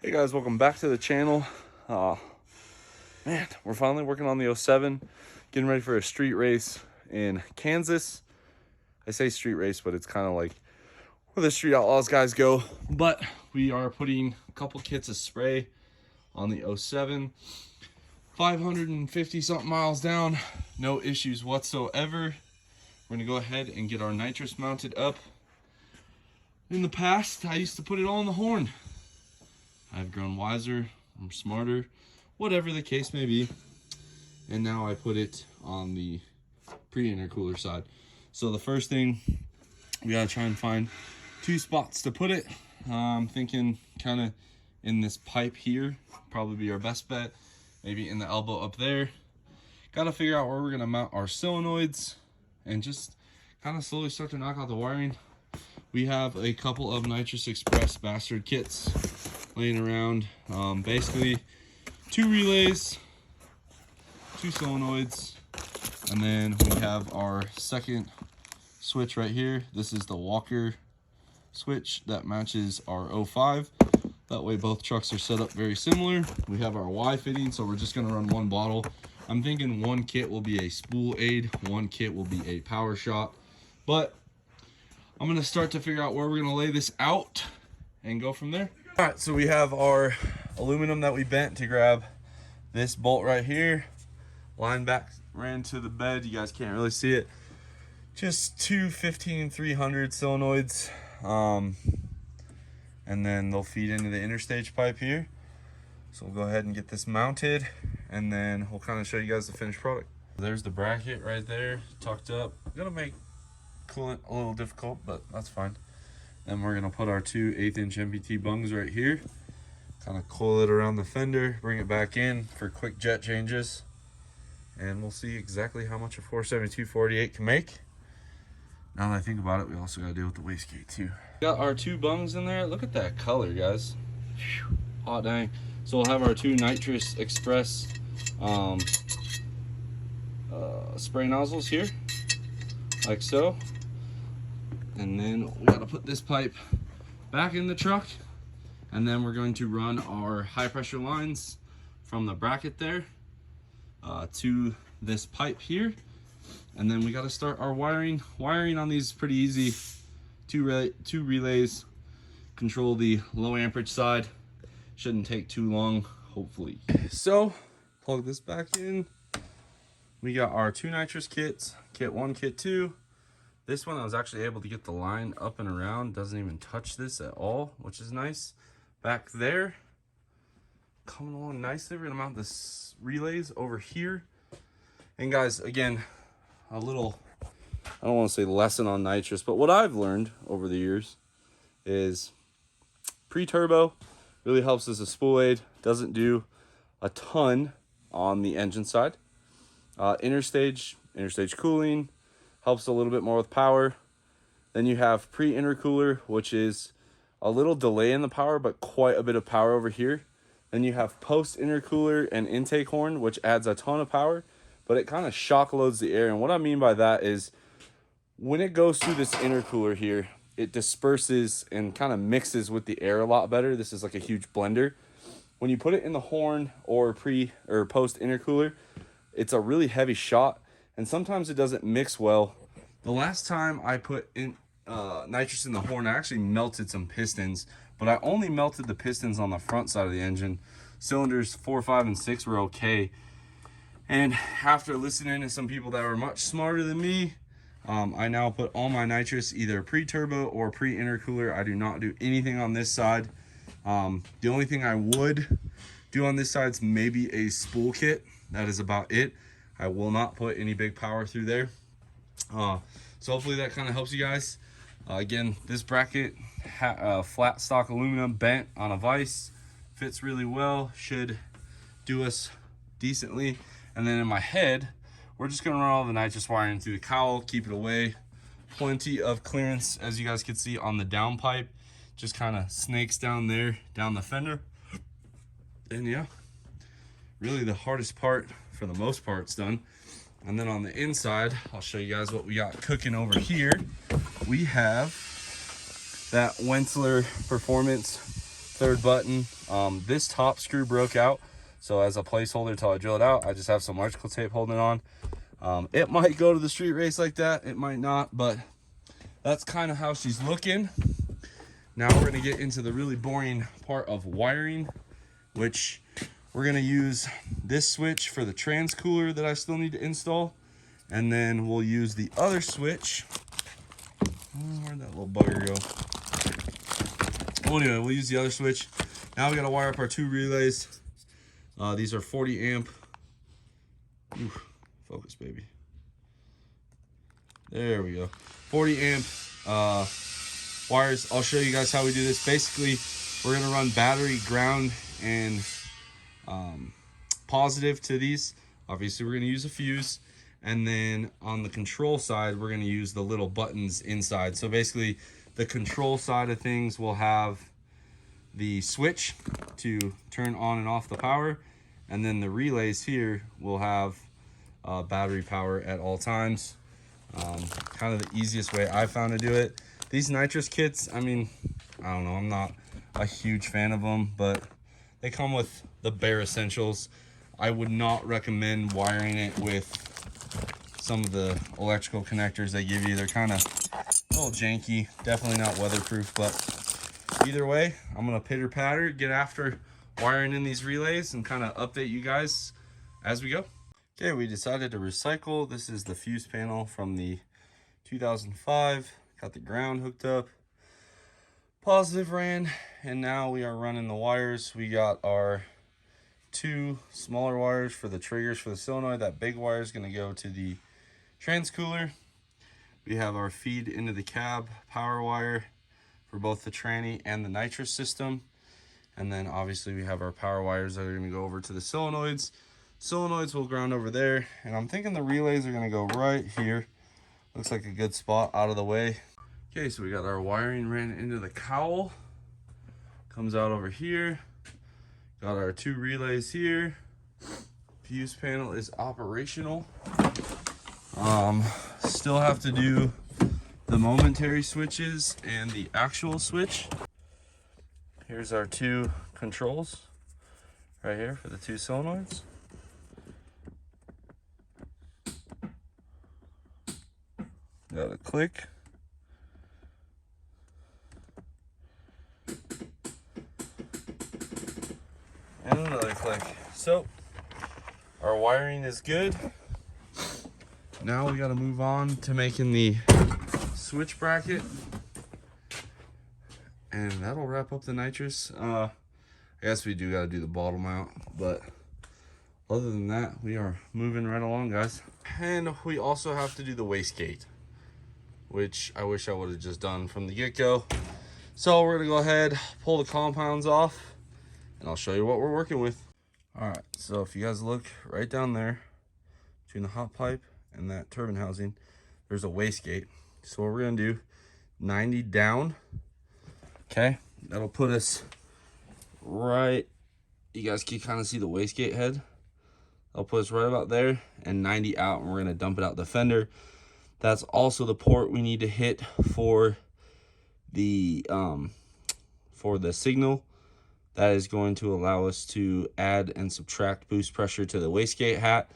Hey guys, welcome back to the channel. Man, we're finally working on the 07, getting ready for a street race in Kansas. I say street race, but it's kind of like where the Street Outlaws guys go. But we are putting a couple kits of spray on the 07. 550 something miles down, no issues whatsoever. We're gonna go ahead and get our nitrous mounted up. In the past, I used to put it all on the horn. I've grown wiser, I'm smarter, whatever the case may be. And now I put it on the pre-intercooler side. So the first thing, we gotta try and find two spots to put it. I'm thinking kind of in this pipe here, probably be our best bet. Maybe in the elbow up there. Gotta figure out where we're gonna mount our solenoids and just kind of slowly start to knock out the wiring. We have a couple of Nitrous Express bastard kits laying around. Basically 2 relays, 2 solenoids, and then we have our second switch right here. This is the Walker switch that matches our 05. That way both trucks are set up very similar. We have our Y fitting, so we're just gonna run one bottle. I'm thinking one kit will be a spool aid, one kit will be a power shot, but I'm gonna start to figure out where we're gonna lay this out and go from there. All right, so we have our aluminum that we bent to grab this bolt right here. Line back ran to the bed. You guys can't really see it. Just 2 15-300 solenoids. And then they'll feed into the interstage pipe here. So we'll go ahead and get this mounted, and then we'll kind of show you guys the finished product. There's the bracket right there, tucked up. Gonna make coolant a little difficult, but that's fine. Then we're gonna put our 2 1/8" MPT bungs right here. Kind of coil it around the fender, bring it back in for quick jet changes. And we'll see exactly how much a 472-48 can make. Now that I think about it, we also gotta deal with the wastegate too. Got our 2 bungs in there. Look at that color, guys. Whew, hot dang. So we'll have our 2 Nitrous Express spray nozzles here, like so. And then we gotta put this pipe back in the truck. And then we're going to run our high pressure lines from the bracket there to this pipe here. And then we got to start our wiring. Wiring on these is pretty easy. Two relays control the low amperage side. Shouldn't take too long, hopefully. So plug this back in. We got our 2 nitrous kits, kit 1, kit 2. This one I was actually able to get the line up and around. Doesn't even touch this at all, which is nice. Back there, coming along nicely. We're gonna mount this relays over here. And guys, again, a little, I don't want to say lesson on nitrous, but what I've learned over the years is pre-turbo really helps as a spool aid. Doesn't do a ton on the engine side. Interstage cooling helps a little bit more with power. Then you have pre-intercooler, which is a little delay in the power, but quite a bit of power over here. Then you have post-intercooler and intake horn, which adds a ton of power, but it kind of shock loads the air. And what I mean by that is when it goes through this intercooler here, it disperses and kind of mixes with the air a lot better. This is like a huge blender. When you put it in the horn or post intercooler, it's a really heavy shot, and sometimes it doesn't mix well. The last time I put in nitrous in the horn, I actually melted some pistons, but I only melted the pistons on the front side of the engine. Cylinders 4, 5, and 6 were okay. And after listening to some people that were much smarter than me, I now put all my nitrous either pre-turbo or pre-intercooler. I do not do anything on this side. The only thing I would do on this side is maybe a spool kit. That is about it. I will not put any big power through there. So hopefully that kind of helps you guys. Again, this bracket, flat stock aluminum bent on a vise, fits really well, should do us decently. And then in my head, we're just gonna run all the nitrous wiring through the cowl, keep it away. Plenty of clearance, as you guys can see on the down pipe, just kind of snakes down there, down the fender. And yeah, really the hardest part for the most part is done. And then on the inside, I'll show you guys what we got cooking over here. We have that Wenzler Performance third button. This top screw broke out, so as a placeholder till I drill it out, I just have some electrical tape holding it on. It might go to the street race like that, it might not, but that's kind of how she's looking. Now we're going to get into the really boring part of wiring, which we're going to use this switch for the trans cooler that I still need to install, and then we'll use the other switch. Where'd that little bugger go? Well, anyway, we'll use the other switch. Now we got to wire up our 2 relays. These are 40 amp. Oof, focus, baby. There we go. 40 amp wires. I'll show you guys how we do this. Basically, we're going to run battery, ground, and positive to these. Obviously, we're going to use a fuse. And then on the control side, we're going to use the little buttons inside. So basically, the control side of things will have the switch to turn on and off the power. And then the relays here will have battery power at all times. Kind of the easiest way I found to do it. These nitrous kits, I mean, I don't know, I'm not a huge fan of them, but they come with the bare essentials. I would not recommend wiring it with some of the electrical connectors they give you. They're kind of a little janky, definitely not weatherproof, but either way, I'm gonna pitter patter, get after wiring in these relays and kind of update you guys as we go. Okay, we decided to recycle. This is the fuse panel from the 2005. Got the ground hooked up, positive ran, and now we are running the wires. We got our 2 smaller wires for the triggers for the solenoid. That big wire is going to go to the trans cooler. We have our feed into the cab power wire for both the tranny and the nitrous system. And then obviously we have our power wires that are going to go over to the solenoids. Solenoids will ground over there, and I'm thinking the relays are going to go right here. Looks like a good spot out of the way. Okay, so we got our wiring ran into the cowl. Comes out over here. Got our 2 relays here. Fuse panel is operational. Still have to do the momentary switches and the actual switch. Here's our 2 controls right here for the 2 solenoids. Got a click. And another click. So our wiring is good. Now we got to move on to making the switch bracket, and that'll wrap up the nitrous. I guess we do got to do the bottom mount, but other than that, we are moving right along, guys. And we also have to do the wastegate, which I wish I would have just done from the get-go. So we're gonna go ahead, pull the compounds off, and I'll show you what we're working with. All right, so if you guys look right down there between the hot pipe and that turbine housing, there's a wastegate. So what we're gonna do, 90 down, okay? That'll put us right, you guys can kind of see the wastegate head. I'll put us right about there, and 90 out, and we're gonna dump it out the fender. That's also the port we need to hit for the signal. That is going to allow us to add and subtract boost pressure to the wastegate hat.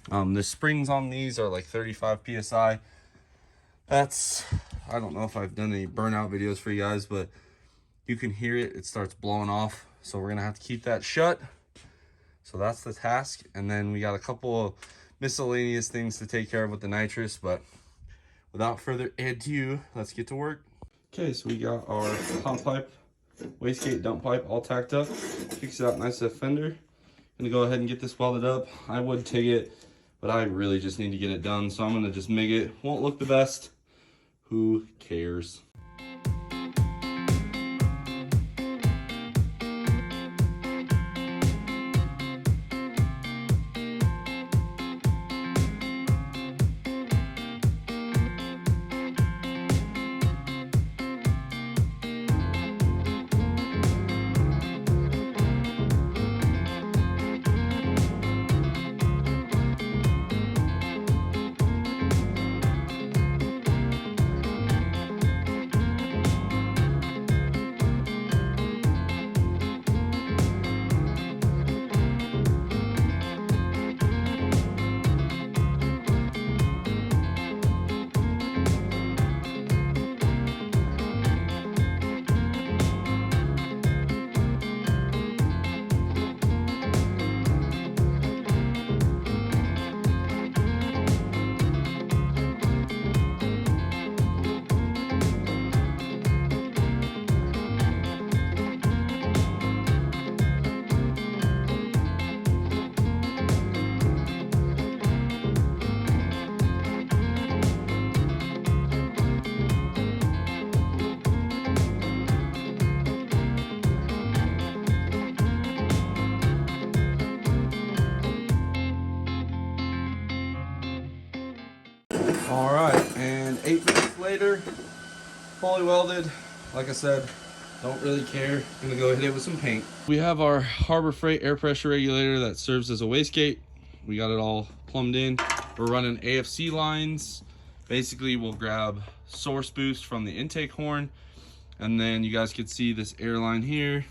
The springs on these are like 35 PSI. That's, I don't know if I've done any burnout videos for you guys, but you can hear it, it starts blowing off. So we're gonna have to keep that shut. So that's the task. And then we got a couple of miscellaneous things to take care of with the nitrous, but without further ado, let's get to work. Okay, so we got our hot pipe, wastegate, dump pipe all tacked up. Fix it out nice to the fender. Gonna go ahead and get this welded up. I would TIG it, but I really just need to get it done, so I'm gonna just MIG it. Won't look the best. Who cares? All right, and 8 minutes later, fully welded. Like I said, don't really care. Gonna go hit it with some paint. We have our Harbor Freight air pressure regulator that serves as a wastegate. We got it all plumbed in. We're running AFC lines. Basically, we'll grab source boost from the intake horn, and then you guys could see this air line here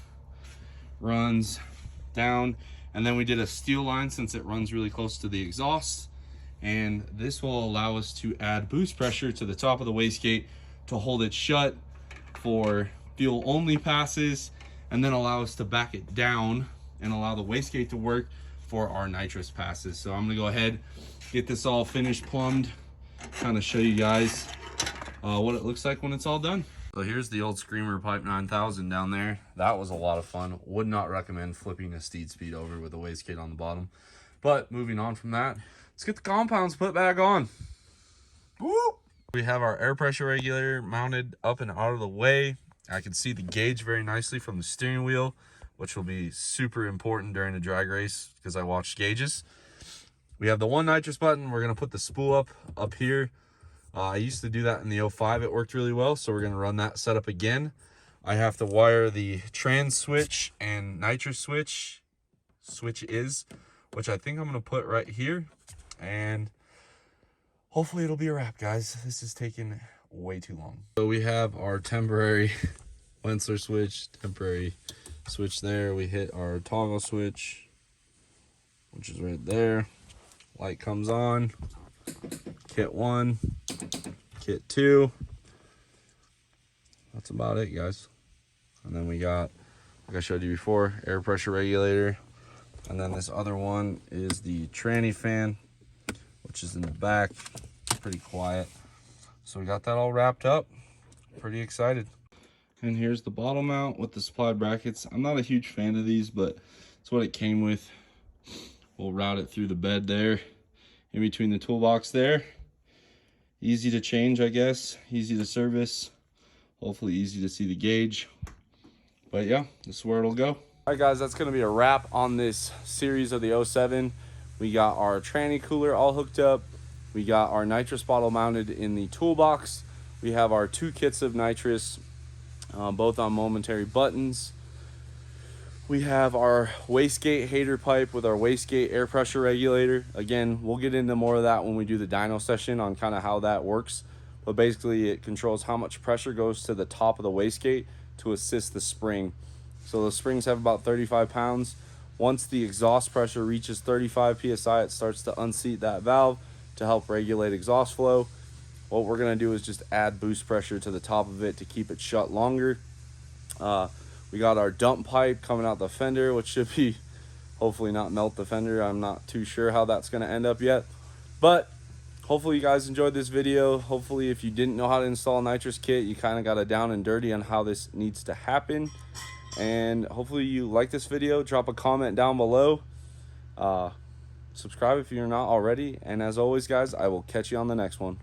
runs down, and then we did a steel line since it runs really close to the exhaust, and this will allow us to add boost pressure to the top of the wastegate to hold it shut for fuel only passes, and then allow us to back it down and allow the wastegate to work for our nitrous passes. So I'm gonna go ahead, get this all finished plumbed, kind of show you guys what it looks like when it's all done. So here's the old Screamer Pipe 9000 down there. That was a lot of fun. Would not recommend flipping a steed speed over with a wastegate on the bottom. But moving on from that, let's get the compounds put back on. Woo! We have our air pressure regulator mounted up and out of the way. I can see the gauge very nicely from the steering wheel, which will be super important during a drag race because I watched gauges. We have the one nitrous button. We're going to put the spool up here. I used to do that in the 05. It worked really well, so we're going to run that setup again. I have to wire the trans switch and nitrous switch which I think I'm going to put right here, and hopefully it'll be a wrap, guys. This is taking way too long. So we have our temporary Wensler switch, temporary switch there. We hit our toggle switch, which is right there. Light comes on. Kit 1, kit 2. That's about it, guys. And then we got, like I showed you before, air pressure regulator. And then this other one is the tranny fan, which is in the back. Pretty quiet. So we got that all wrapped up. Pretty excited. And here's the bottle mount with the supplied brackets. I'm not a huge fan of these, but it's what it came with. We'll route it through the bed there, in between the toolbox there. Easy to change, I guess. Easy to service. Hopefully easy to see the gauge. But yeah, this is where it'll go. All right, guys, that's going to be a wrap on this series of the 07. We got our tranny cooler all hooked up. We got our nitrous bottle mounted in the toolbox. We have our 2 kits of nitrous, both on momentary buttons. We have our wastegate hater pipe with our wastegate air pressure regulator. Again, we'll get into more of that when we do the dyno session on kind of how that works. But basically, it controls how much pressure goes to the top of the wastegate to assist the spring. So the springs have about 35 pounds. Once the exhaust pressure reaches 35 psi, it starts to unseat that valve to help regulate exhaust flow. What we're going to do is just add boost pressure to the top of it to keep it shut longer. We got our dump pipe coming out the fender, which should be hopefully not melt the fender. I'm not too sure how that's going to end up yet. But hopefully you guys enjoyed this video. Hopefully if you didn't know how to install a nitrous kit, you kind of got a down and dirty on how this needs to happen. And hopefully you like this video. Drop a comment down below. Subscribe if you're not already. And as always, guys, I will catch you on the next one.